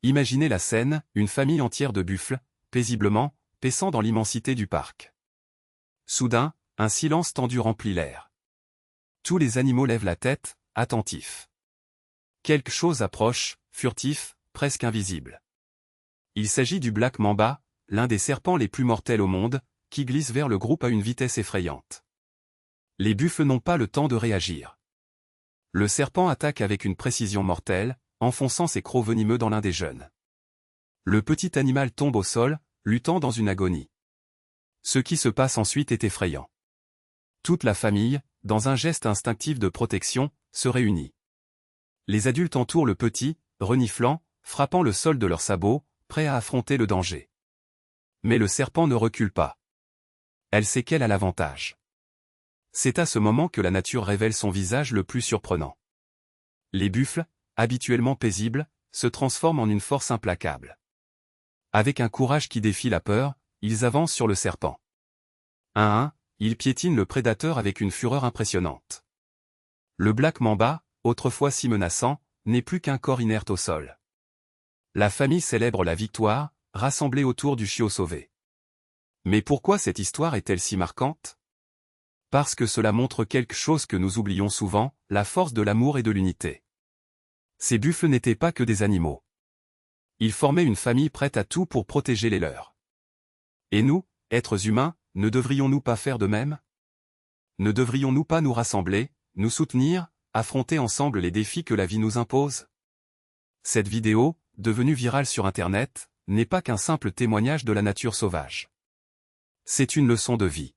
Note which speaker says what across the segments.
Speaker 1: Imaginez la scène, une famille entière de buffles, paisiblement, paissant dans l'immensité du parc. Soudain, un silence tendu remplit l'air. Tous les animaux lèvent la tête, attentifs. Quelque chose approche, furtif, presque invisible. Il s'agit du Black Mamba, l'un des serpents les plus mortels au monde, qui glisse vers le groupe à une vitesse effrayante. Les buffles n'ont pas le temps de réagir. Le serpent attaque avec une précision mortelle, enfonçant ses crocs venimeux dans l'un des jeunes. Le petit animal tombe au sol, luttant dans une agonie. Ce qui se passe ensuite est effrayant. Toute la famille, dans un geste instinctif de protection, se réunit. Les adultes entourent le petit, reniflant, frappant le sol de leurs sabots, prêts à affronter le danger. Mais le serpent ne recule pas. Elle sait qu'elle a l'avantage. C'est à ce moment que la nature révèle son visage le plus surprenant. Les buffles, habituellement paisibles, se transforment en une force implacable. Avec un courage qui défie la peur, ils avancent sur le serpent. Un à un, ils piétinent le prédateur avec une fureur impressionnante. Le Black Mamba, autrefois si menaçant, n'est plus qu'un corps inerte au sol. La famille célèbre la victoire, rassemblée autour du chiot sauvé. Mais pourquoi cette histoire est-elle si marquante? Parce que cela montre quelque chose que nous oublions souvent, la force de l'amour et de l'unité. Ces buffles n'étaient pas que des animaux. Ils formaient une famille prête à tout pour protéger les leurs. Et nous, êtres humains, ne devrions-nous pas faire de même? Ne devrions-nous pas nous rassembler, nous soutenir, affronter ensemble les défis que la vie nous impose? Cette vidéo, devenue virale sur Internet, n'est pas qu'un simple témoignage de la nature sauvage. C'est une leçon de vie.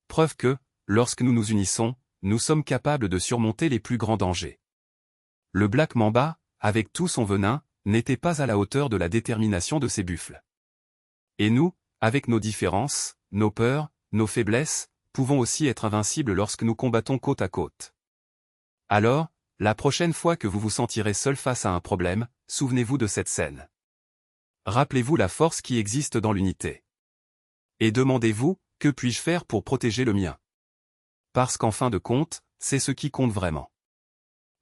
Speaker 1: Preuve que, lorsque nous nous unissons, nous sommes capables de surmonter les plus grands dangers. Le Black Mamba, avec tout son venin, n'était pas à la hauteur de la détermination de ces buffles. Et nous, avec nos différences, nos peurs, nos faiblesses, pouvons aussi être invincibles lorsque nous combattons côte à côte. Alors, la prochaine fois que vous vous sentirez seul face à un problème, souvenez-vous de cette scène. Rappelez-vous la force qui existe dans l'unité. Et demandez-vous, que puis-je faire pour protéger le mien? Parce qu'en fin de compte, c'est ce qui compte vraiment.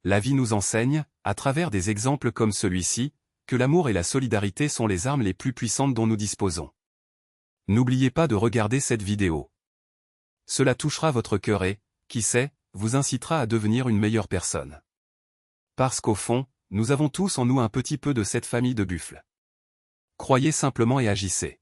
Speaker 1: La vie nous enseigne, à travers des exemples comme celui-ci, que l'amour et la solidarité sont les armes les plus puissantes dont nous disposons. N'oubliez pas de regarder cette vidéo. Cela touchera votre cœur et, qui sait, vous incitera à devenir une meilleure personne. Parce qu'au fond, nous avons tous en nous un petit peu de cette famille de buffles. Croyez simplement et agissez.